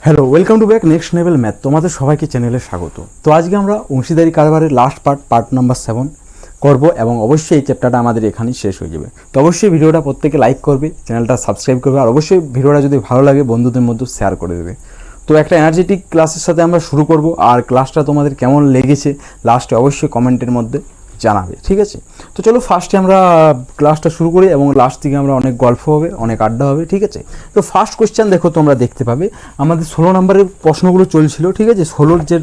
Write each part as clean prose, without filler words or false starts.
Hello, welcome to back next level math. তোমাদের সবাইকে চ্যানেলে স্বাগত। তো আজকে আমরা অংশীদারি কারবারের লাস্ট পার্ট নাম্বার 7 করব এবং অবশ্যই এই চ্যাপ্টারটা আমাদের এখানেই শেষ হয়ে যাবে। তো অবশ্যই ভিডিওটা প্রত্যেকে লাইক করবে, চ্যানেলটা সাবস্ক্রাইব করবে, আর অবশ্যই ভিডিওটা যদি ভালো লাগে বন্ধুদের মধ্যে শেয়ার করে দেবে। তো একটা এনার্জেটিক ক্লাসের সাথে আমরা শুরু করব, আর ক্লাসটা তোমাদের কেমন লেগেছে লাস্টে অবশ্যই কমেন্টের মধ্যে জানাবে, ঠিক আছে? তো চলো ফার্স্টে আমরা ক্লাসটা শুরু করি এবং লাস্ট দিকে আমরা অনেক গল্প হবে, অনেক আড্ডা হবে, ঠিক আছে? তো ফার্স্ট কোয়েশ্চেন দেখো, তোমরা দেখতে পাবে আমাদের 16 নম্বরের প্রশ্নগুলো চলছিল, ঠিক আছে? 16-র যে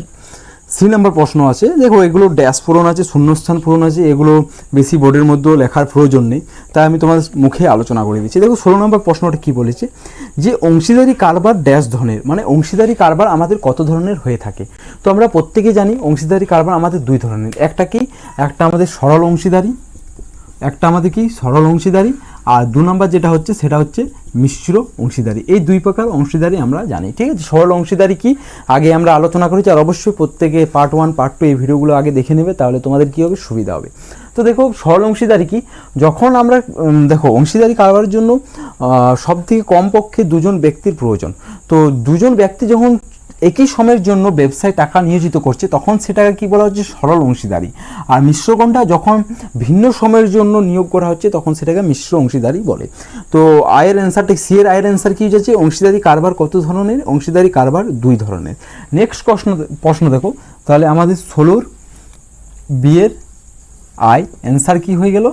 সি নাম্বার প্রশ্ন আছে, দেখো এগুলো ড্যাশ পূরণ আছে, শূন্যস্থান পূরণ আছে, এগুলো বেশি বোর্ডের মধ্যেও লেখার প্রয়োজন নেই, তাই আমি তোমাদের মুখে আলোচনা করে দিচ্ছি। দেখো 16 নম্বর প্রশ্নটা কী বলেছে, যে অংশীদারি কারবার ড্যাশ ধরনের, মানে অংশীদারি কারবার আমাদের কত ধরনের হয়ে থাকে। তো আমরা প্রত্যেকে জানি অংশীদারি কারবার আমাদের দুই ধরনের, একটা কি, একটা আমাদের সরল অংশীদারি, একটা আমাদের কি সরল অংশীদারি, আর 2 নম্বর যেটা হচ্ছে সেটা হচ্ছে মিশ্র অংশীদারি। এই দুই প্রকার অংশীদারি আমরা জানি, ঠিক আছে? সরল অংশীদারি কি আগে আমরা আলোচনা করেছি, আর অবশ্যই প্রত্যেকে পার্ট 1 পার্ট 2 এই ভিডিওগুলো আগে দেখে নেবে, তাহলে তোমাদের কী হবে, সুবিধা হবে। তো দেখো সরল অংশীদারি কি, যখন আমরা দেখো অংশীদারি কারবারের জন্য সবথেকে কমপক্ষে দুজন ব্যক্তির প্রয়োজন। তো দুজন ব্যক্তি যখন একই সময়ের জন্য ব্যবসায় টাকা নিয়োজিত করছে তখন সেটাকে কি বলা হচ্ছে, সরল অংশীদারি। আর মিশ্রকণটা যখন ভিন্ন সময়ের জন্য নিয়োগ করা হচ্ছে তখন সেটাকে মিশ্র অংশীদারি বলে। তো আয়ের অ্যান্সারটা, সি এর আয়ের অ্যান্সার কি হচ্ছে, অংশীদারি কারবার কত ধরনের, অংশীদারি কারবার দুই ধরনের। নেক্সট প্রশ্ন দেখো, তাহলে আমাদের 16-র বিয়ের আয় অ্যান্সার কি হয়ে গেল,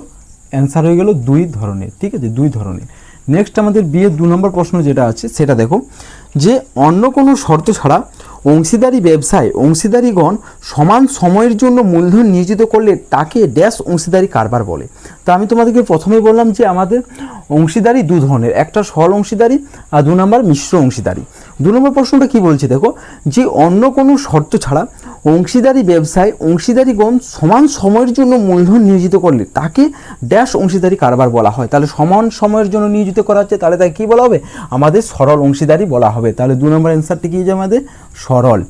অ্যান্সার হয়ে গেল দুই ধরনের, ঠিক আছে? দুই ধরনের। নেক্সট আমাদের বিয়ের 2 নম্বর প্রশ্ন যেটা আছে সেটা দেখো, যে অন্য কোনো শর্ত ছাড়া অংশীদারি ব্যবসায় অংশীদারিগণ সমান সময়ের জন্য মূলধন নিয়োজিত করলে তাকে ড্যাশ অংশীদারি কারবার বলে। তো আমি তোমাদেরকে প্রথমেই বললাম যে আমাদের অংশীদারি দু ধরনের, একটা সরল অংশীদারি আর 2 নম্বর মিশ্র অংশীদারি। 2 নম্বর প্রশ্নটা কি বলছে দেখো, যে অন্য কোনো শর্ত ছাড়া অংশীদারি ব্যবসায় অংশীদারিগণ সমান সময়ের জন্য মূলধন নিয়োজিত করলে তাকে ড্যাশ অংশীদারি কারবার বলা হয়। তাহলে সমান সময়ের জন্য নিয়োজিত করা হচ্ছে, তাহলে তাকে কী বলা হবে, আমাদের সরল অংশীদারি বলা হবে। তাহলে 2 নম্বর অ্যান্সারটি কী যাবে আমাদের, সরল।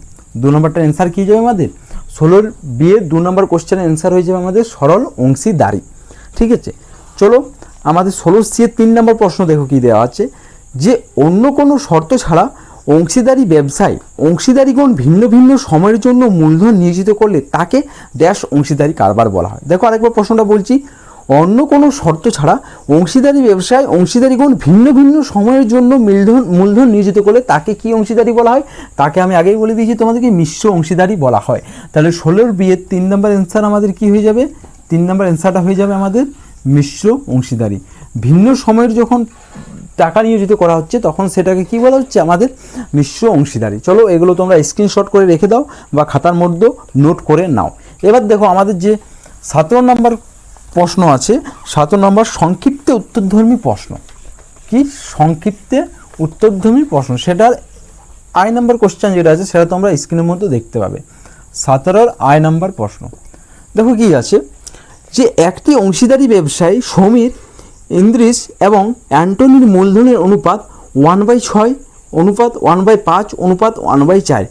2 নম্বরটার অ্যান্সার কী যাবে আমাদের, 16-র বিয়ের 2 নম্বর কোশ্চেনের অ্যান্সার হয়ে যাবে আমাদের সরল অংশীদারি, ঠিক আছে? চলো আমাদের 16 সি এর 3 নম্বর প্রশ্ন দেখো কি দেওয়া আছে, যে অন্য কোনো শর্ত ছাড়া অংশীদারি ব্যবসায় অংশীদারিগণ ভিন্ন ভিন্ন সময়ের জন্য মূলধন নিয়োজিত করলে তাকে ড্যাশ অংশীদারি কারবার বলা হয়। দেখো আরেকবার প্রশ্নটা বলছি, অন্য কোনো শর্ত ছাড়া অংশীদারি ব্যবসায় অংশীদারিগণ ভিন্ন ভিন্ন সময়ের জন্য মূলধন নিয়োজিত করলে তাকে কি অংশীদারি বলা হয়, তাকে আমি আগেই বলে দিয়েছি তোমাদেরকে মিশ্র অংশীদারি বলা হয়। তাহলে 16-র বিয়ের 3 নম্বর অ্যান্সার আমাদের কি হয়ে যাবে, 3 নম্বর অ্যান্সারটা হয়ে যাবে আমাদের মিশ্র অংশীদারি। ভিন্ন সময়ের যখন টাকা নিয়োজিত করা হচ্ছে তখন সেটাকে কি বলা হচ্ছে, আমাদের মিশ্র অংশীদারি। চলো এগুলো তোমরা স্ক্রিনশট করে রেখে দাও বা খাতার মধ্যে নোট করে নাও। এবার দেখো আমাদের যে 17 নম্বর প্রশ্ন আছে, 17 নম্বর সংক্ষিপ্তে উত্তরধর্মী প্রশ্ন। কি সংক্ষিপ্তে উত্তরধর্মী প্রশ্ন, সেটার আই নাম্বার কোশ্চেন যেটা আছে সেটা তোমরা স্ক্রিনের মধ্যে দেখতে পাবে। 17-র আই নাম্বার প্রশ্ন দেখো কি আছে, যে একটি অংশীদারি ব্যবসায়ী সমীর, ইন্দ্রিস এবং অ্যান্টনির মূলধনের অনুপাত 1/6, অনুপাত 1/5, অনুপাত 1/4।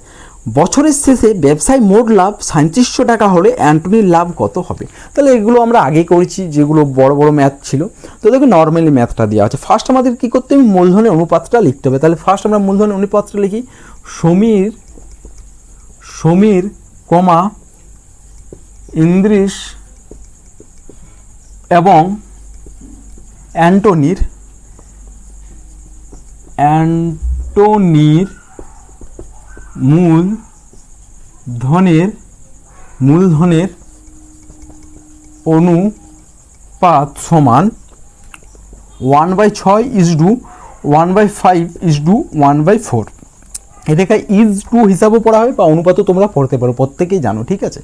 বছরের শেষে ব্যবসায় মোট লাভ 3700 টাকা হলে অ্যান্টনির লাভ কত হবে? তাহলে এগুলো আমরা আগে করেছি, যেগুলো বড় বড় ম্যাথ ছিল। তো দেখো নর্মালি ম্যাথটা দেওয়া আছে। ফার্স্ট আমাদের কী করতে হবে, মূলধনের অনুপাতটা লিখতে হবে। তাহলে ফার্স্ট আমরা মূলধনের অনুপাতটা লিখি, সমীর কমা ইন্দ্রিস এবং অ্যান্টনির মূলধনের অনুপাত সমান 1/6 1/5 1/4। এটাকে ইজ টু হিসাবে পড়া হয় বা অনুপাতও তোমরা পড়তে পারো, প্রত্যেকেই জানো, ঠিক আছে?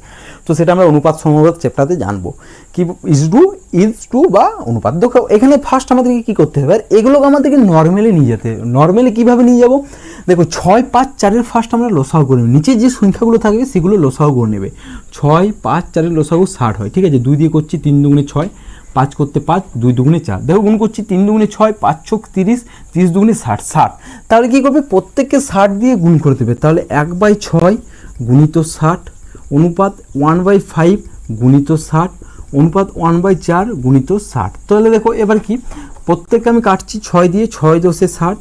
তো সেটা আমরা অনুপাত সমবাদ চ্যাপ্টারে জানবো কি ইজ টু বা অনুপাত। দেখো এখানে ফার্স্ট আমাদেরকে কী করতে হবে, আর এগুলোকে আমাদেরকে নর্মালি নিয়ে যেতে হবে। নর্মালি কীভাবে নিয়ে যাব, দেখো 6, 5, 4-এর ফার্স্ট আমরা লসাগু করে নেব, নিচে যে সংখ্যাগুলো থাকবে সেগুলো লসাগু করে নেবে। 6, 5, 4-এর লসাগু 60 হয়, ঠিক আছে? 2 দিয়ে করছি 3 দুগুণে 6, 5 করতে 5, 2 দুগুণে 4। দেখো গুণ করছি 3 দুগুণে 6, 5 ছক 30, 30 দুগুণে 60। তাহলে কী করবে, প্রত্যেককে 60 দিয়ে গুণ করে দেবে। তাহলে 1/6 গুণিত 60 অনুপাত 1/5 গুণিত 60 অনুপাত 1/4 গুণিত 60। তাহলে দেখো এবার কি, প্রত্যেককে আমি কাটছি 6 দিয়ে, 6 × 10 = 60,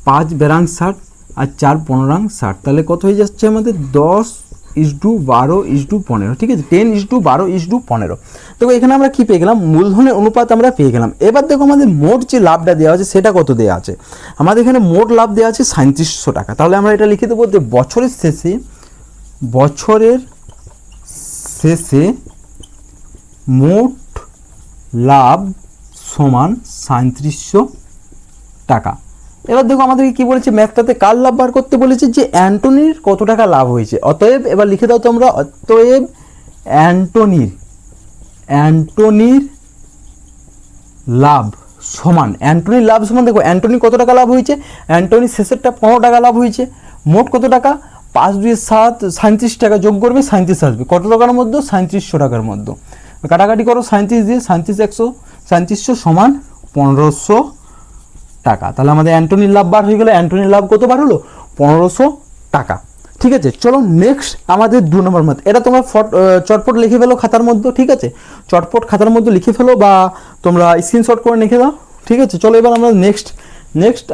5 বেরাং 60, আর 4 15 60, তাহলে কত হয়ে যাচ্ছে আমাদের 10:12:15, ঠিক আছে, 10:12:15। দেখো এখানে আমরা কি পেয়ে গেলাম, মূলধনের অনুপাত আমরা পেয়ে গেলাম। এবার দেখো আমাদের মোট যে লাভটা দেওয়া আছে সেটা কত দেওয়া আছে, আমাদের এখানে মোট লাভ দেওয়া আছে 3700 টাকা। তাহলে আমরা এটা লিখে দেবো যে বছরের শেষে মোট লাভ সমান 3700 টাকা। এবার দেখো আমাদেরকে কি বলেছে, ম্যাথটাতে কার লাভ বার করতে বলেছে, যে অ্যান্টনির কত টাকা লাভ হয়েছে। অতএব এবার লিখে দাও তোমরা, অতএব অ্যান্টনির লাভ সমান, অ্যান্টনির লাভ সমান, দেখো অ্যান্টনি কত টাকা লাভ হয়েছে, অ্যান্টনির শেষেরটা 15 টাকা লাভ হয়েছে, মোট কত টাকা, 5 2 7 37 টাকা, যোগ করবে 37 আসবে, কত টাকার মধ্যে, 3700 টাকার মধ্যে। কাটাকাটি করো 37 দিয়ে, 3700 সমান 1500 টাকা। তাহলে আমাদের অ্যান্টনির লাভ বার হয়ে গেল। অ্যান্টনির লাভ কত বার হলো, 1500 টাকা। ঠিক আছে, চলো নেক্সট আমাদের 2 নম্বর ম্যাথ। এটা তোমরা চটপট লিখে ফেলো খাতার মধ্যে, ঠিক আছে, চটপট খাতার মধ্যে লিখে ফেলো বা তোমরা স্ক্রিনশট করে লিখে দাও, ঠিক আছে। চলো এবার আমরা নেক্সট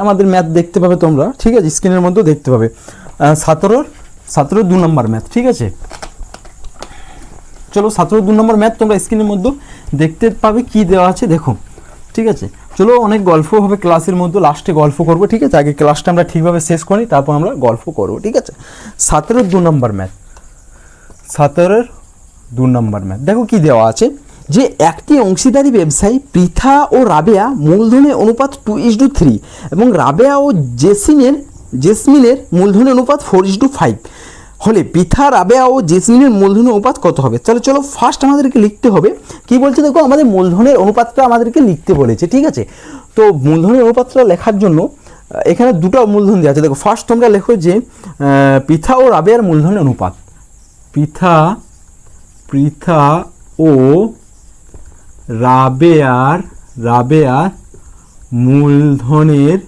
আমাদের ম্যাথ দেখতে পাবে তোমরা, ঠিক আছে, স্ক্রিনের মধ্যে দেখতে পাবে 17 2 নম্বর ম্যাথ, ঠিক আছে। চলো 17 2 নম্বর ম্যাথ তোমরা স্ক্রিনের মধ্যে দেখতে পাবে কি দেওয়া আছে, দেখো, ঠিক আছে। চলো অনেক গল্প হবে ক্লাসের মধ্যে, লাস্টে গল্প করবো, ঠিক আছে, আগে ক্লাসটা আমরা ঠিকভাবে শেষ করি, তারপর আমরা গল্প করবো, ঠিক আছে। 17 2 নম্বর ম্যাথ, 17 2 নম্বর ম্যাথ, দেখো কি দেওয়া আছে, যে একটি অংশীদারি ব্যবসায়ী পৃথা ও রাবেয়া মূলধনের অনুপাত 2:3 এবং রাবেয়া ও জেসমিনের মূলধনের অনুপাত 4:5 হলে পৃথা, রাবেয়া ও জেসমিনের মূলধনের অনুপাত কত হবে। চলো ফার্স্ট আমাদেরকে লিখতে হবে কি বলছে, দেখো আমাদের মূলধনের অনুপাতটা আমাদেরকে লিখতে বলেছে, ঠিক আছে। তো মূলধনের অনুপাতটা লেখার জন্য এখানে দুটো মূলধন দেওয়া আছে। দেখো ফার্স্ট তোমরা লেখো যে পৃথা ও রাবেয়ার মূলধনের অনুপাত, পৃথা ও রাবেয়ার মূলধনের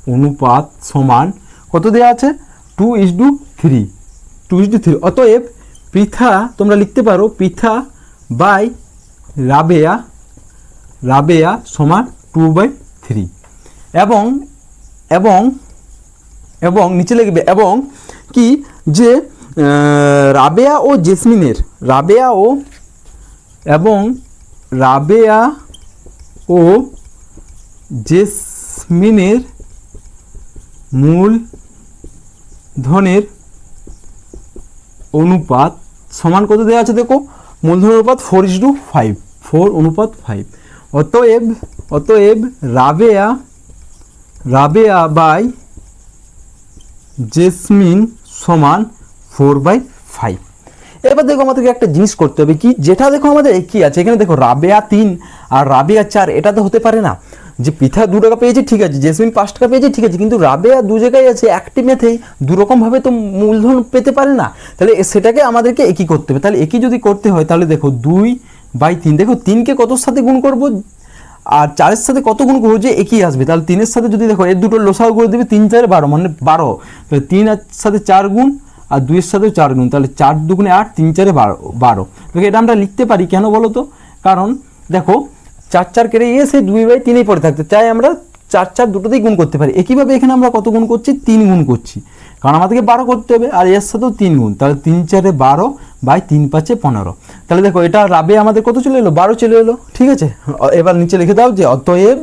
অনুপাত সমান কত দেওয়া আছে, 2:3। অতএব পৃথা তোমরা লিখতে পারো পৃথা বাই রাবেয়া সমান 2/3 এবং নিচে লিখবে এবং কি, যে রাবেয়া ও জেসমিনের মূলধনের অনুপাত সমান কত দেওয়া আছে, দেখো মূলধনের অনুপাত 4:5। অতএব রাবেয়া বাই জেসমিন সমান 4/5। এবার দেখো আমাদেরকে একটা জিনিস করতে হবে কি, যেটা দেখো আমাদের একই আছে, এখানে দেখো রাবেয়া 3 আর রাবেয়া 4, এটা তো হতে পারে না যে পৃথা 2 টাকা পেয়েছে, ঠিক আছে, জেসমিন 5 টাকা পেয়েছে, ঠিক আছে, কিন্তু রাবেয়া 2 জায়গায় আছে, একটি ম্যাথেই 2 রকমভাবে তো মূলধন পেতে পারে না। তাহলে সেটাকে আমাদেরকে একই করতে হবে। তাহলে একই যদি করতে হয় তাহলে দেখো 2/3, দেখো 3কে কতর সাথে গুণ করবো আর 4-এর সাথে কত গুণ করবো, যে একই আসবে। তাহলে 3-এর সাথে যদি দেখো এর দুটো লসাগু করে দেবে, 3 4 12, মানে 12। তাহলে 3-এর সাথে 4 গুণ আর 2-এর সাথেও 4 গুণ, তাহলে 4 2 8, 3 4 12। দেখো এটা আমরা লিখতে পারি কেন বলো তো, কারণ দেখো 4 4 কেটে গিয়ে সেই 2/3 পড়ে থাকতে চাই, আমরা 4 4 দুটোতেই গুণ করতে পারি। একইভাবে এখানে আমরা কত গুণ করছি, 3 গুণ করছি, কারণ আমাদেরকে 12 করতে হবে, আর এর সাথেও 3 গুণ, তাহলে 3 4 12 বাই 3 5 15। তাহলে দেখো এটা রাবে আমাদের কত চলে এলো, 12 চলে এলো, ঠিক আছে। এবার নিচে লিখে দাও যে অতএব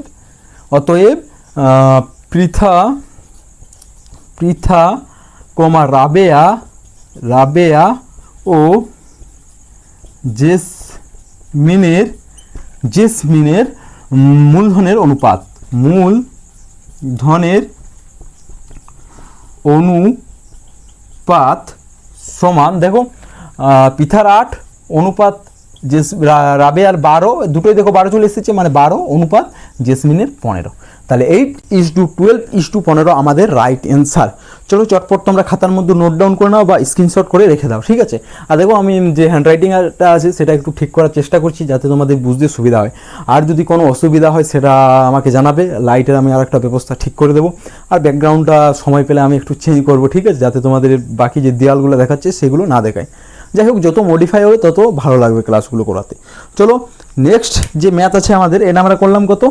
পৃথা কমা রাবেয়া ও জেসমিনের মূলধনের অনুপাত সমান, দেখো পৃথার 8 অনুপাত রাবেয়ার 12, দুটোই দেখো 12 চলে এসেছে, মানে 12 অনুপাত জেসমিনের 15। তাহলে 8:12:15 আমাদের রাইট অ্যান্সার। চলো চটপট তোমরা খাতার মধ্যে নোট ডাউন করে নাও বা স্ক্রিনশট করে রেখে দাও, ঠিক আছে। আর দেখো আমি যে হ্যান্ডরাইটিংটা আছে সেটা একটু ঠিক করার চেষ্টা করছি যাতে তোমাদের বুঝতে সুবিধা হয়। আর যদি কোনো অসুবিধা হয় সেটা আমাকে জানাবে, লাইটের আমি আরেকটা ব্যবস্থা ঠিক করে দেবো, আর ব্যাকগ্রাউন্ডটা সময় পেলে আমি একটু চেঞ্জ করবো, ঠিক আছে, যাতে তোমাদের বাকি যে দেয়ালগুলো দেখাচ্ছে সেগুলো না দেখায়। যাই হোক, যত মডিফাই হবে তত ভালো লাগবে ক্লাসগুলো করাতে। চলো নেক্সট যে ম্যাথ আছে আমাদের, এটা আমরা করলাম কত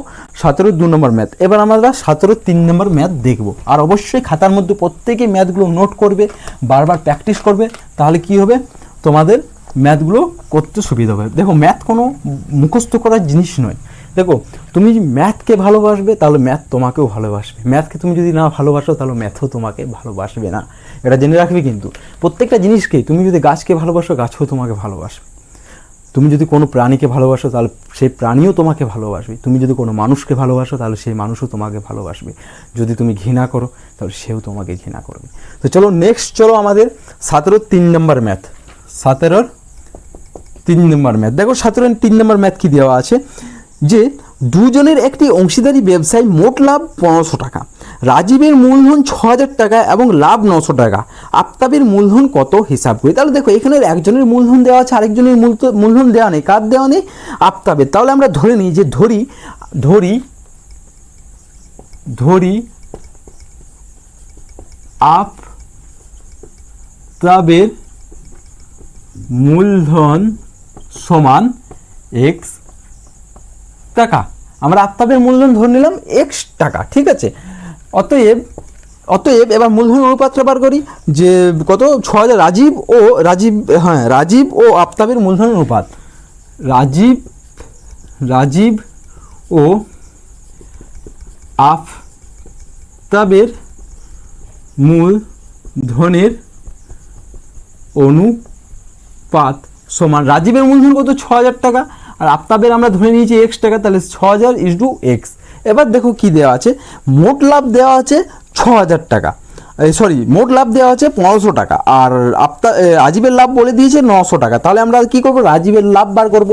17 2 নম্বর ম্যাথ। এবার আমরা 17 3 নম্বর ম্যাথ দেখব। আর অবশ্যই খাতার মধ্যে প্রত্যেকে ম্যাথগুলো নোট করবে, বারবার প্র্যাকটিস করবে, তাহলে কি হবে তোমাদের ম্যাথগুলো করতে সুবিধা হবে। দেখো ম্যাথ কোনো মুখস্থ করার জিনিস নয়। দেখো তুমি যদি ম্যাথকে ভালোবাসবে তাহলে ম্যাথ তোমাকেও ভালোবাসবে, ম্যাথকে তুমি যদি না ভালোবাসো তাহলে ম্যাথও তোমাকে ভালোবাসবে না, এটা জেনে রাখবে। কিন্তু প্রত্যেকটা জিনিসকে, তুমি যদি গাছকে ভালোবাসো গাছও তোমাকে ভালোবাসবে, তুমি যদি কোনো প্রাণীকে ভালোবাসো তাহলে সেই প্রাণীও তোমাকে ভালোবাসবে, তুমি যদি কোনো মানুষকে ভালোবাসো তাহলে সেই মানুষও তোমাকে ভালোবাসবে, যদি তুমি ঘৃণা করো তাহলে সেও তোমাকে ঘৃণা করবে। তো চলো নেক্সট, চলো আমাদের 17 3 নম্বর ম্যাথ, 17 3 নম্বর ম্যাথ। দেখো 17 3 নম্বর ম্যাথ কি দেওয়া আছে, যে দুজনের একটি অংশীদারি ব্যবসায় মোট লাভ 1500 টাকা, রাজীবের মূলধন 6000 টাকা এবং লাভ 900 টাকা, আফতাবের মূলধন কত হিসাব করি। তাহলে দেখো এখানে একজনের মূলধন দেওয়া আছে, আরেকজনের মূলধন দেওয়া নেই। কার দেওয়া নেই? আফতাবের। তাহলে আমরা ধরে নিই যে ধরি আফতাবের মূলধন সমান এক্স টাকা। আমরা আফতাবের মূলধন ধরে নিলাম এক্স টাকা, ঠিক আছে। অতএব এবার মূলধন অনুপাতটা বার করি, যে কত 6000, রাজীব ও আফতাবের মূলধন অনুপাত, রাজীব ও আফতাবের মূলধনের অনুপাত সমান, রাজীবের মূলধন কত 6000 টাকা আর আফতাবের আমরা ধরে নিয়েছি এক্স টাকা, তাহলে 6000 = এক্স। এবার দেখো কি দেওয়া আছে, মোট লাভ দেওয়া আছে 6000 টাকা, মোট লাভ দেওয়া আছে 1500 টাকা, আর রাজীবের লাভ বলে দিয়েছে 900 টাকা। তাহলে আমরা কি করব, রাজীবের লাভ বার করব।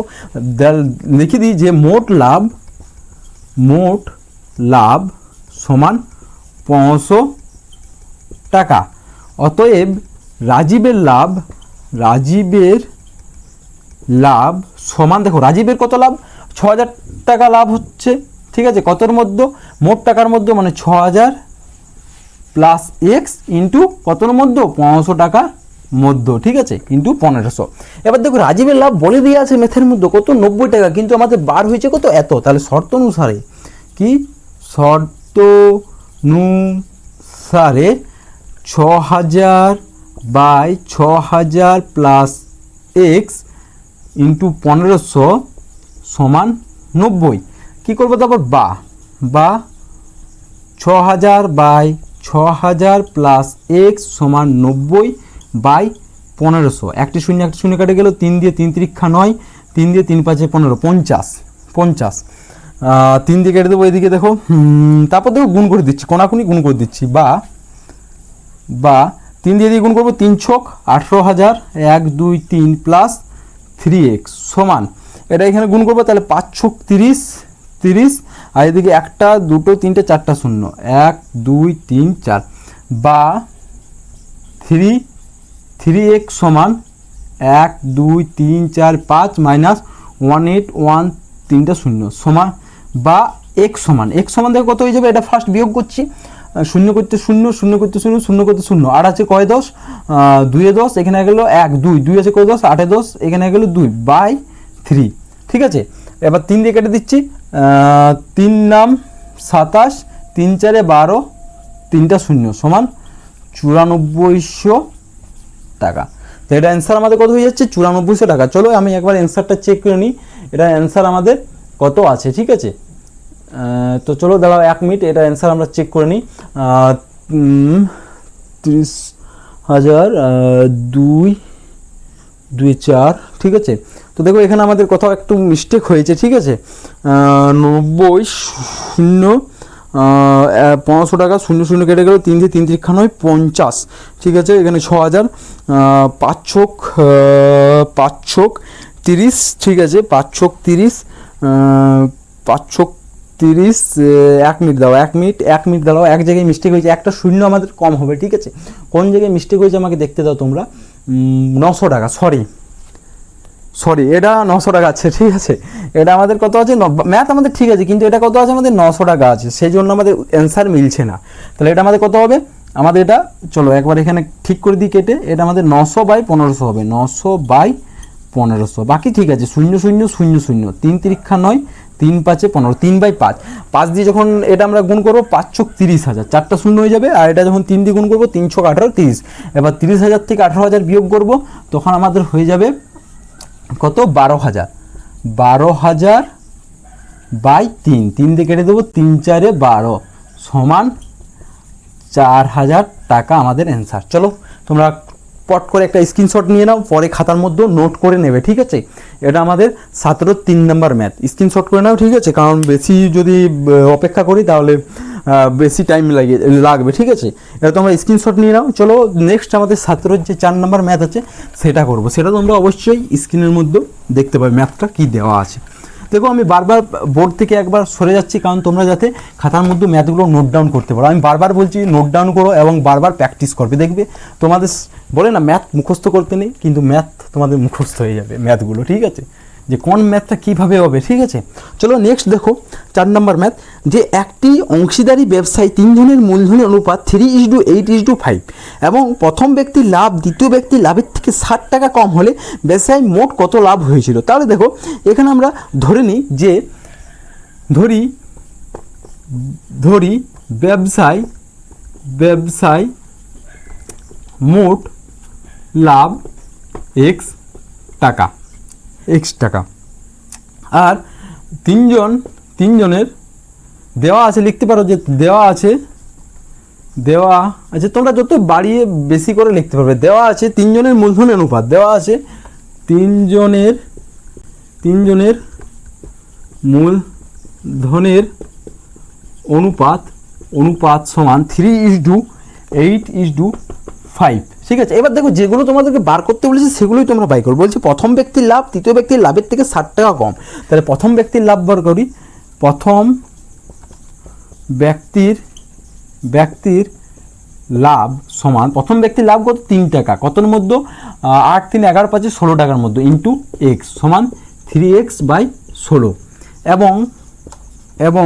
লিখে দিই যে মোট লাভ সমান 500 টাকা। অতএব রাজীবের লাভ সমান, দেখো রাজীবের কত লাভ, 6000 টাকা লাভ হচ্ছে, ঠিক আছে। কতর মধ্যে, মোট টাকার মধ্যে, মানে 6000 প্লাস এক্স ইন্টু কতর মধ্যে 500 টাকার মধ্যে, ঠিক আছে, ইন্টু 1500। এবার দেখো রাজীবের লাভ বলে দিয়ে আছে ম্যাথের মধ্যে কত 90 টাকা, কিন্তু আমাদের বার হয়েছে কত এত। তাহলে শর্ত অনুসারে 6000 বাই 6000 প্লাস এক্স ইন্টু 1500 সমান 90। কী করবো তারপর, বা 6000 বাই 6000 প্লাস এক্স সমান 90 বাই 1500। একটি শূন্য কেটে গেল, 3 দিয়ে 3 × 9, 3 দিয়ে 3 × 5 = 15, 50। 3 দিয়ে কেটে দেবো এদিকে, দেখো তারপর দেখো গুণ করে দিচ্ছি, কোনাকুনি গুণ করে দিচ্ছি, বা 3 দিয়ে গুণ করবো, 3 ছক 18000, 1 2 3 প্লাস 3x সমান, এটা এখানে গুণ করবো, তাহলে 5 ছক 30, আর এদিকে 1 2 3 4 শূন্য, 1 2 3 4, বা 3x সমান 1 2 3 4 5 মাইনাস 181 সমান, বা x সমান দেখো কত হয়ে যাবে, এটা ফার্স্ট বিয়োগ করছি, 0 করতে 0, 0 করতে 0, 0 করতে 0, আর আছে কয় 10, 2 এ 10, এখানে গেল 1 2, 2 আছে কয় 10, 8 এ 10, এখানে গেল 2 বাই 3, ঠিক আছে। এবার 3 দিয়ে কেটে দিচ্ছি, 3 নাম 27, 3 4 12, 3টা 0 সমান 9400 টাকা। তো এটা অ্যান্সার আমাদের কত হয়ে যাচ্ছে, 9400 টাকা। চলো আমি একবার অ্যান্সারটা চেক করে নিই, এটা অ্যান্সার আমাদের কত আছে, ঠিক আছে। তো চলো দাঁড়াও 1 মিনিট, এটা অ্যান্সার আমরা চেক করে নিই। 30,000 2 2 4, ঠিক আছে। তো দেখো এখানে আমাদের কোথাও একটু মিস্টেক হয়েছে, ঠিক আছে। 90 0 500 টাকা, 0 কেটে গেল, 3 দিয়ে 3 × 9 50, ঠিক আছে। এখানে 6000, 5 ছক 30, ঠিক আছে, 5 ছক 30, 5 ছক 30, 1 মিনিট দাও, 1 মিনিট দাঁড়াও, এক জায়গায় মিস্টেক হয়েছে, একটা শূন্য আমাদের কম হবে, ঠিক আছে। কোন জায়গায় মিস্টেক হয়েছে আমাকে দেখতে দাও তোমরা। 900 টাকা, সরি এটা 900 টাকা আছে, ঠিক আছে। এটা আমাদের কত আছে, ম্যাথ আমাদের ঠিক আছে, কিন্তু এটা কত আছে আমাদের 900 টাকা আছে, সেই জন্য আমাদের অ্যান্সার মিলছে না। তাহলে এটা আমাদের কত হবে, আমাদের এটা চলো একবার এখানে ঠিক করে দিই কেটে, এটা আমাদের 900 বাই 1500 হবে, 900 বাই 1500, বাকি ঠিক আছে, 0 0 0 0, 3 তিরিক্ষা 9, 3 5 15, 3/5, 5 দিয়ে যখন এটা আমরা গুণ করবো 5 × 30,000, 4টা শূন্য হয়ে যাবে, আর এটা যখন 3 দিয়ে গুণ করবো 3 × 18 30, এবার 30,000 থেকে 18,000 বিয়োগ করব, তখন আমাদের হয়ে যাবে কত, 12,000, 12,000 বাই 3, 3 দিয়ে কেটে দেবো, 3 4 12 সমান 4,000 টাকা আমাদের অ্যান্সার। চলো তোমরা পট করে একটা স্ক্রিনশট নিয়ে নাও, পরে খাতার মধ্যে নোট করে নেবে, ঠিক আছে। এটা আমাদের 17 3 নম্বর ম্যাথ, স্ক্রিনশট করে নাও, ঠিক আছে, কারণ বেশি যদি অপেক্ষা করি তাহলে বেশি টাইম লাগবে, ঠিক আছে। এটা তোমরা স্ক্রিনশট নিয়ে নাও। চলো নেক্সট আমাদের 17 যে 4 নম্বর ম্যাথ আছে সেটা করব, সেটা তোমরা অবশ্যই স্ক্রিনের মধ্যে দেখতে পাবে ম্যাথটা কি দেওয়া আছে। দেখো আমি বারবার বোর্ড থেকে একবার সরে যাচ্ছি, কারণ তোমরা যাতে খাতার মধ্যে ম্যাথগুলো নোট ডাউন করতে পারো। আমি বারবার বলছি নোট ডাউন করো এবং বারবার প্র্যাকটিস করবে, দেখবে তোমাদের বলে না ম্যাথ মুখস্থ করতে নেই, কিন্তু ম্যাথ তোমাদের মুখস্থ হয়ে যাবে ম্যাথগুলো, ঠিক আছে, যে কোন ম্যাথটা কীভাবে হবে, ঠিক আছে। চলো নেক্সট দেখো 4 নম্বর ম্যাথ, যে একটি অংশীদারি ব্যবসায় 3 জনের মূলধনের অনুপাত 3:8:5 এবং প্রথম ব্যক্তির লাভ দ্বিতীয় ব্যক্তির লাভের থেকে 60 টাকা কম হলে ব্যবসায় মোট কত লাভ হয়েছিল। তাহলে দেখো এখানে আমরা ধরে নিই যে ধরি ব্যবসায় মোট লাভ x টাকা, আর তিনজনের দেওয়া আছে, লিখতে পারো যে দেওয়া আছে, তোমরা যত বাড়িয়ে বেশি করে লিখতে পারবে। দেওয়া আছে 3 জনের মূলধনের অনুপাত, দেওয়া আছে 3 জনের মূলধনের অনুপাত সমান 3:8:5, ঠিক আছে। এবার দেখো যেগুলো তোমাদেরকে বার করতে বলেছে সেগুলোই তোমরা বাই করো। বলছে প্রথম ব্যক্তির লাভ তৃতীয় ব্যক্তির লাভের থেকে 60 টাকা কম, তাহলে প্রথম ব্যক্তির লাভ বার করি। প্রথম ব্যক্তির লাভ সমান, প্রথম ব্যক্তির লাভ কত, 3 টাকা, কতর মধ্যে 8 3 11 5 16 টাকার মধ্যে, ইন্টু এক্স সমান 3x/16, এবং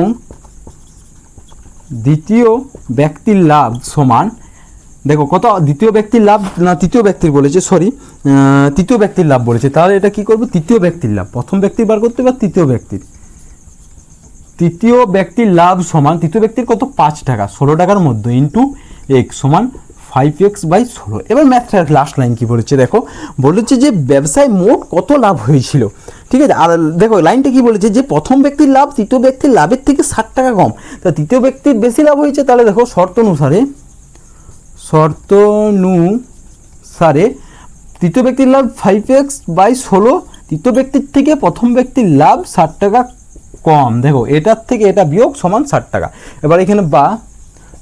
দ্বিতীয় ব্যক্তির লাভ সমান, দেখো কত, দ্বিতীয় ব্যক্তির লাভ না তৃতীয় ব্যক্তির বলেছে, সরি তৃতীয় ব্যক্তির লাভ বলেছে, তাহলে এটা কি করবো, তৃতীয় ব্যক্তির লাভ, প্রথম ব্যক্তির বার করতে বা তৃতীয় ব্যক্তির লাভ সমান, তৃতীয় ব্যক্তির কত, 5 টাকা, 16 টাকার মধ্যে, ইন্টু x সমান 5x/16। এবার ম্যাথটার লাস্ট লাইন কি বলেছে দেখো, বলেছে যে ব্যবসায় মোট কত লাভ হয়েছিল, ঠিক আছে। আর দেখো লাইনটা কি বলেছে, যে প্রথম ব্যক্তির লাভ তৃতীয় ব্যক্তির লাভের থেকে 60 টাকা কম, তা তৃতীয় ব্যক্তির বেশি লাভ হয়েছে, তাহলে দেখো শর্ত অনুসারে তৃতীয় ব্যক্তির লাভ 5x/16, তৃতীয় ব্যক্তির থেকে প্রথম ব্যক্তির লাভ 60 টাকা কম, দেখো এটার থেকে এটা বিয়োগ সমান 60 টাকা। এবার এখানে বা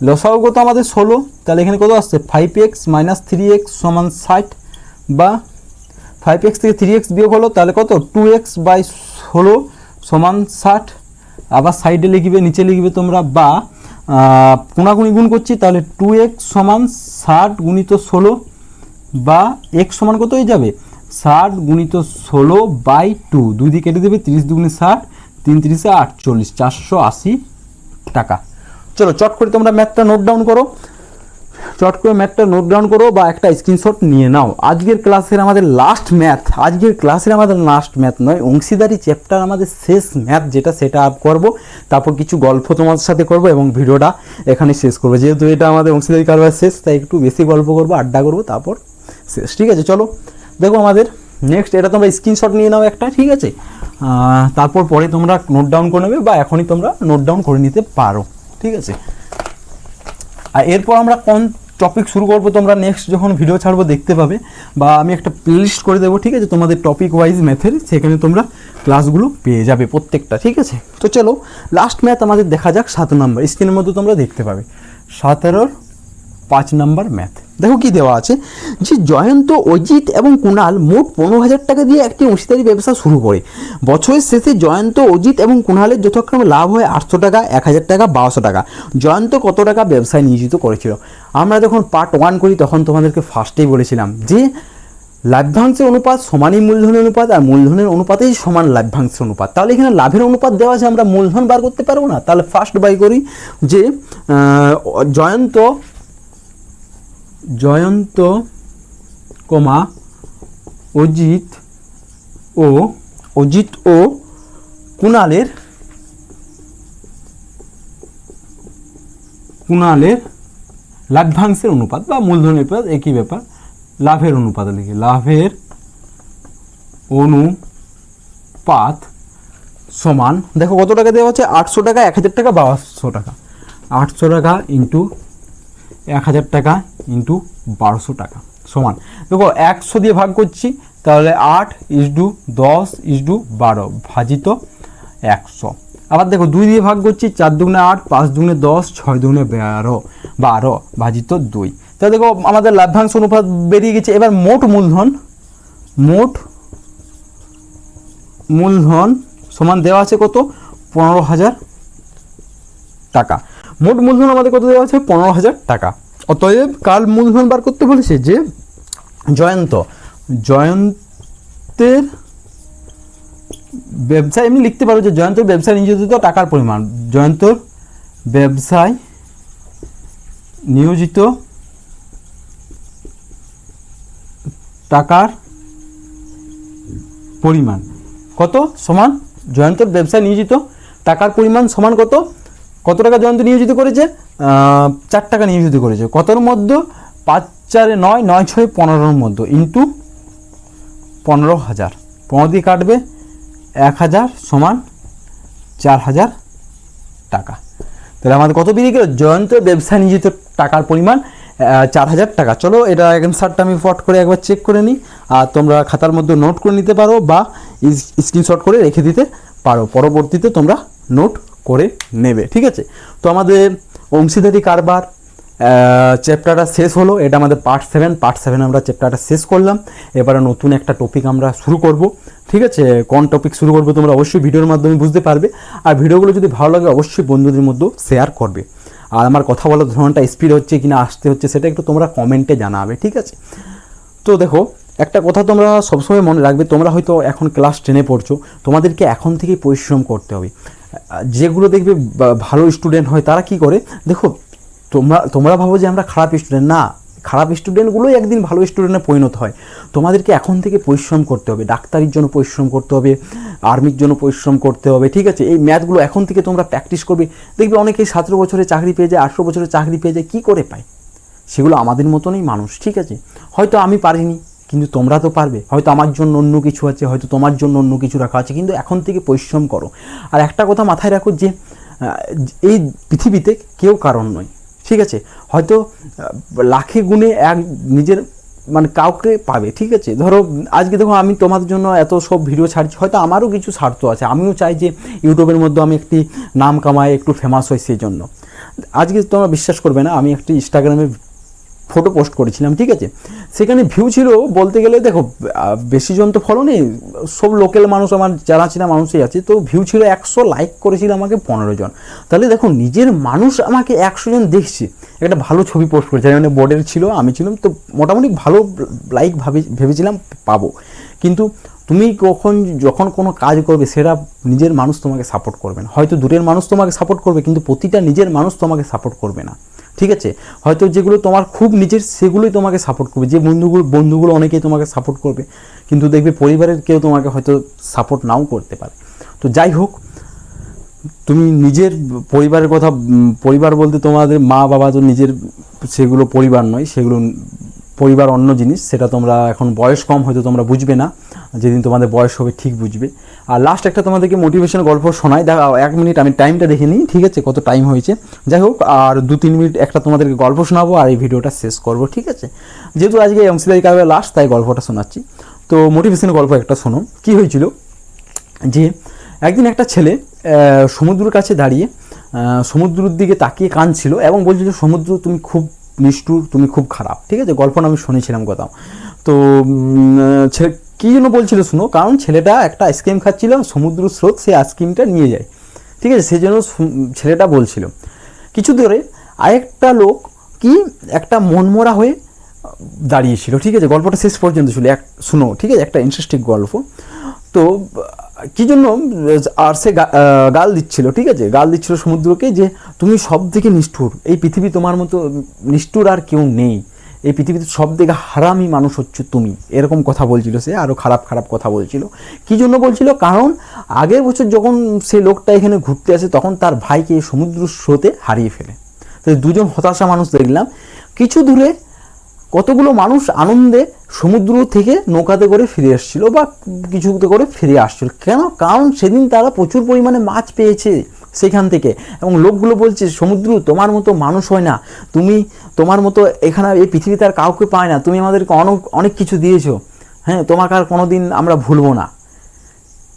লসাগু কত আমাদের 16, তাহলে এখানে কত আসছে, 5x - 3x সমান 60, বা 5x থেকে 3x বিয়োগ হলো তাহলে কত, 2x/16 সমান 60। আবার সাইডে লিখবে, নিচে লিখবে তোমরা, বা কোনাকুনি গুণ করছি, তাহলে 2x সমান 60 × 16, বা x সমান কত হয়ে যাবে, 60 × 16/2, 2 দিয়ে কেটে দেবে, 30 × 2 = 60, 3 × 3 = 48, 480 টাকা। চলো চট করে তোমরা ম্যাথটা নোট ডাউন করো, বা একটা স্ক্রিনশট নিয়ে নাও। আজকের ক্লাসের আমাদের লাস্ট ম্যাথ নয়, অংশীদারি চ্যাপ্টার আমাদের শেষ ম্যাথ যেটা, সেটা আপ করবো, তারপর কিছু গল্প তোমাদের সাথে করবো এবং ভিডিওটা এখানে শেষ করবো। যেহেতু এটা আমাদের অংশীদারি কারবার শেষ, তাই একটু বেশি গল্প করবো, আড্ডা করবো, তারপর শেষ, ঠিক আছে। চলো দেখো আমাদের নেক্সট, এটা তোমরা স্ক্রিনশট নিয়ে নাও একটা, ঠিক আছে, তারপর পরে তোমরা নোট ডাউন করে নেবে, বা এখনই তোমরা নোট ডাউন করে নিতে পারো, ঠিক আছে। আর এরপর আমরা কোন টপিক শুরু করবো তোমরা নেক্সট যখন ভিডিও ছাড়বো দেখতে পাবে, বা আমি একটা প্লেলিস্ট করে দেবো, ঠিক আছে, তোমাদের টপিক ওয়াইজ ম্যাথের, সেখানে তোমরা ক্লাসগুলো পেয়ে যাবে প্রত্যেকটা, ঠিক আছে। তো চলো লাস্ট ম্যাথ আমাদের দেখা যাক 7 নম্বর, স্ক্রিনের মধ্যে তোমরা দেখতে পাবে 17 5 নম্বর ম্যাথ। দেখো কি দেওয়া আছে, যে জয়ন্ত, অজিত এবং কুণাল মোট 15,000 টাকা দিয়ে একটি অংশীদারি ব্যবসা শুরু করে। বছরের শেষে জয়ন্ত, অজিত এবং কুণালের যথাক্রমে লাভ হয় 800 টাকা, 1000 টাকা, 1200 টাকা। জয়ন্ত কত টাকা ব্যবসায় নিয়োজিত করেছিল। আমরা যখন পার্ট 1 করি তখন তোমাদেরকে ফার্স্টেই বলেছিলাম যে লাভ্যাংশের অনুপাত সমানই মূলধনের অনুপাত, আর মূলধনের অনুপাতেই সমান লাভ্যাংশের অনুপাত। তাহলে এখানে লাভের অনুপাত দেওয়া আছে, আমরা মূলধন বার করতে পারবো না, তাহলে ফার্স্ট বাই করি যে জয়ন্ত, অজিত অজিত ও কুণালের লাভ্যাংশের অনুপাত বা মূলধনের অনুপাত একই ব্যাপার, লাভের অনুপাত লিখি, লাভের অনুপাত সমান, দেখো কত টাকা দেওয়া হচ্ছে, 800 টাকা, 1000 টাকা, 1200 টাকা, 800 টাকা ইন্টু 1000 টাকা ইন্টু 1200 টাকা সমান, দেখো 100 দিয়ে ভাগ করছি, তাহলে 8:10:12 ভাজিত 100। আবার দেখো 2 দিয়ে ভাগ করছি, 4 দুগুণে 8, 5 দুগুণে 10, 6 দুগুণে 12 ভাজিত 2। তাহলে দেখো আমাদের লাভ্যাংশ অনুপাত বেরিয়ে গেছে। এবার মোট মূলধন সমান দেওয়া আছে কত, 15,000 টাকা। মোট মূলধন আমাদের কত দেওয়া আছে, 15,000 টাকা। অতএব কার মূলধন বার করতে বলেছে, যে জয়ন্তের ব্যবসায়, এমনি লিখতে পারো যে জয়ন্তর ব্যবসায় নিয়োজিত টাকার পরিমাণ, জয়ন্তর ব্যবসায় নিয়োজিত টাকার পরিমাণ কত সমান, জয়ন্তর ব্যবসায় নিয়োজিত টাকার পরিমাণ সমান কত টাকা জয়ন্ত নিয়োজিত করেছে, 4 টাকা নিয়োজিত করেছে, কতর মধ্যে, 5 4 9 9 6 15 মধ্যে, ইন্টু 15,000, 15 দিয়ে কাটবে 1000 সমান 4000 টাকা। তাহলে আমাদের কত বেরিয়ে গেল, জয়ন্তের ব্যবসায় নিয়োজিত টাকার পরিমাণ 4000 টাকা। চলো এটা অ্যান্সারটা আমি ফট করে একবার চেক করে নিই, আর তোমরা খাতার মধ্যে নোট করে নিতে পারো বা স্ক্রিনশট করে রেখে দিতে পারো, পরবর্তীতে তোমরা নোট করে নেবে, ঠিক আছে। তো আমাদের অংশীদারি কারবার চ্যাপ্টারটা শেষ হলো, এটা আমাদের পার্ট 7 আমরা চ্যাপ্টারটা শেষ করলাম। এবারে নতুন একটা টপিক আমরা শুরু করব, ঠিক আছে। কোন টপিক শুরু করবো তোমরা অবশ্যই ভিডিওর মাধ্যমে বুঝতে পারবে, আর ভিডিওগুলো যদি ভালো লাগে অবশ্যই বন্ধুদের মধ্যে শেয়ার করবে। আর আমার কথা বলার ধরনটা স্পিড হচ্ছে কিনা আসতে হচ্ছে সেটা একটু তোমরা কমেন্টে জানাবে, ঠিক আছে। তো দেখো একটা কথা তোমরা সবসময় মনে রাখবে, তোমরা হয়তো এখন ক্লাস 10-এ পড়ছো, তোমাদেরকে এখন থেকেই পরিশ্রম করতে হবে। যেগুলো দেখবে ভালো স্টুডেন্ট হয় তারা কি করে, দেখো তোমরা ভাবো যে আমরা খারাপ স্টুডেন্ট, না, খারাপ স্টুডেন্টগুলোই একদিন ভালো স্টুডেন্টে পরিণত হয়। তোমাদেরকে এখন থেকে পরিশ্রম করতে হবে, ডাক্তারির জন্য পরিশ্রম করতে হবে, আর্মির জন্য পরিশ্রম করতে হবে, ঠিক আছে। এই ম্যাথগুলো এখন থেকে তোমরা প্র্যাকটিস করবে, দেখবে অনেকেই 17 বছরে চাকরি পেয়ে যায়, 18 বছরে চাকরি পেয়ে যায়, কী করে পায়, সেগুলো আমাদের মতনই মানুষ, ঠিক আছে। হয়তো আমি পারিনি, কিন্তু তোমরা তো পারবে, হয়তো আমার জন্য অন্য কিছু আছে, হয়তো তোমার জন্য অন্য কিছু রাখা আছে, কিন্তু এখন থেকে পরিশ্রম করো। আর একটা কথা মাথায় রাখো যে এই পৃথিবীতে কেউ কারণ নয়, ঠিক আছে। হয়তো লাখে গুণে নিজের মানে কাউকে পাবে, ঠিক আছে। ধরো আজকে দেখো আমি তোমাদের জন্য এত সব ভিডিও ছাড়ছি, হয়তো আমারও কিছু স্বার্থ আছে, আমিও চাই যে ইউটিউবের মধ্যে আমি একটি নাম কামাই, একটু ফেমাস হই, সেই জন্য আজকে তোমরা বিশ্বাস করবে না, আমি একটি ইনস্টাগ্রামে ফটো পোস্ট করেছিলাম, ঠিক আছে। সেখানে ভিউ ছিল বলতে গেলে, দেখো বেশি জন তো ফলো নেই, সব লোকাল মানুষ, আমার জানা চেনা মানুষই আছে, তো ভিউ ছিল 100, লাইক করেছিল আমাকে 15 জন। তাহলে দেখো নিজের মানুষ আমাকে 100 জন দেখছে, একটা ভালো ছবি পোস্ট করেছে, মানে বোর্ডের ছিল, আমি ছিলাম, তো মোটামুটি ভালো লাইক ভেবেছিলাম পাবো। কিন্তু তুমি যখন কোনো কাজ করবে, সেটা নিজের মানুষ তোমাকে সাপোর্ট করবে না, হয়তো দূরের মানুষ তোমাকে সাপোর্ট করবে, কিন্তু প্রতিটা নিজের মানুষ তোমাকে সাপোর্ট করবে না, ঠিক আছে। হয়তো যেগুলো তোমার খুব নিজের সেগুলোই তোমাকে সাপোর্ট করবে, যে বন্ধুগুলো অনেকেই তোমাকে সাপোর্ট করবে, কিন্তু দেখবে পরিবারের কেউ তোমাকে হয়তো সাপোর্ট নাও করতে পারে। তো যাই হোক, তুমি নিজের পরিবারের কথা, পরিবার বলতে তোমাদের মা বাবা তো নিজের, সেগুলো পরিবার নয়, সেগুলো পরিবার অন্য জিনিস, সেটা তোমরা এখন বয়স কম, হয়তো তোমরা বুঝবে না, যেদিন তোমাদের বয়স হবে ঠিক বুঝবে। আর লাস্ট একটা তোমাদেরকে মোটিভেশন গল্প শোনাই, দেখা 1 মিনিট আমি টাইমটা দেখে নিই, ঠিক আছে, কত টাইম হয়েছে। যাই হোক, আর 2-3 মিনিট একটা তোমাদেরকে গল্প শোনাবো, আর এই ভিডিওটা শেষ করব, ঠিক আছে। যেহেতু আজকে অংশীদারি কারবার লাস্ট, তাই গল্পটা শোনাচ্ছি। তো মোটিভেশন গল্প একটা শোনো। কি হয়েছিল যে একদিন একটা ছেলে সমুদ্রের কাছে দাঁড়িয়ে সমুদ্রের দিকে তাকিয়ে কাঁদছিল এবং বলছিল, সমুদ্র তুমি খুব নিষ্ঠুর, তুমি খুব খারাপ, ঠিক আছে। গল্পটা আমি শুনেছিলাম কোথাও। তো ছেলে কী জন্য বলছিল শুনো, কারণ ছেলেটা একটা আইসক্রিম খাচ্ছিল, সমুদ্র স্রোত সেই আইসক্রিমটা নিয়ে যায়, ঠিক আছে, সেই জন্য ছেলেটা বলছিল। কিছু ধরে আরেকটা লোক কি একটা মনমরা হয়ে দাঁড়িয়েছিল, ঠিক আছে। গল্পটা শেষ পর্যন্ত ছিল, শুনো, ঠিক আছে, একটা ইন্টারেস্টিং গল্প। তো কী জন্য, আর সে গাল দিচ্ছিল, ঠিক আছে, গাল দিচ্ছিল সমুদ্রকে যে তুমি সব থেকে নিষ্ঠুর, এই পৃথিবী তোমার মতো নিষ্ঠুর আর কেউ নেই, এই পৃথিবীতে সব থেকে হারামি মানুষ হচ্ছে তুমি, এরকম কথা বলছিল সে, আরও খারাপ খারাপ কথা বলছিল। কী জন্য বলছিল? কারণ আগের বছর যখন সে লোকটা এখানে ঘুরতে আসে তখন তার ভাইকে সমুদ্র স্রোতে হারিয়ে ফেলে। তো দুজন হতাশা মানুষ দেখলাম। কিছু দূরে কতগুলো মানুষ আনন্দে সমুদ্র থেকে নৌকাতে করে ফিরে আসছিল বা কিছুতে করে ফিরে আসছিল। কেন? কারণ সেদিন তারা প্রচুর পরিমাণে মাছ পেয়েছে সেখান থেকে, এবং লোকগুলো বলছে সমুদ্র তোমার মতো মানুষ হয় না, তুমি তোমার মতো এখানে এই পৃথিবীতে আর কাউকে পায় না, তুমি আমাদেরকে অনেক কিছু দিয়েছো, হ্যাঁ তোমাকে আর কোনো দিন আমরা ভুলবো না।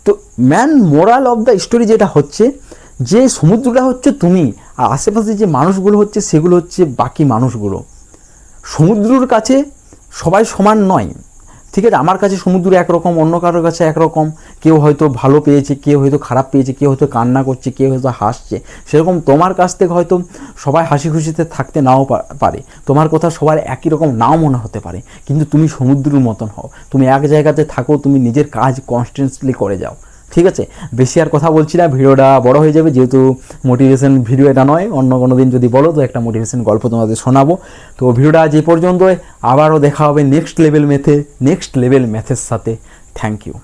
তো মোরাল অফ দ্য স্টোরি যেটা হচ্ছে যে সমুদ্রটা হচ্ছে তুমি, আর আশেপাশে যে মানুষগুলো হচ্ছে সেগুলো হচ্ছে বাকি মানুষগুলো। সমুদ্রের কাছে সবাই সমান নয়, ঠিক আছে? আমার কাছে সমুদ্র একরকম, অন্য কারোর কাছে একরকম। কেউ হয়তো ভালো পেয়েছে, কেউ হয়তো খারাপ পেয়েছে, কেউ হয়তো কান্না করছে, কেউ হয়তো হাসছে। সেরকম তোমার কাছ থেকে হয়তো সবাই হাসি খুশিতে থাকতে নাও পারে, তোমার কথা সবার একই রকম নাও মনে হতে পারে, কিন্তু তুমি সমুদ্রের মতন হও। তুমি এক জায়গাতে থাকো, তুমি নিজের কাজ কনস্ট্যান্টলি করে যাও, ঠিক আছে? বেশি আর কথা বলছি না, ভিডিওটা বড় হয়ে যাবে, যেহেতু মোটিভেশন ভিডিও এটা নয়। অন্য কোনো দিন যদি বলো তো একটা মোটিভেশন গল্প তোমাদের শোনাবো। তো ভিডিওটা আজ এই পর্যন্তই, আবারও দেখা হবে নেক্সট লেভেল ম্যাথের সাথে। Thank you.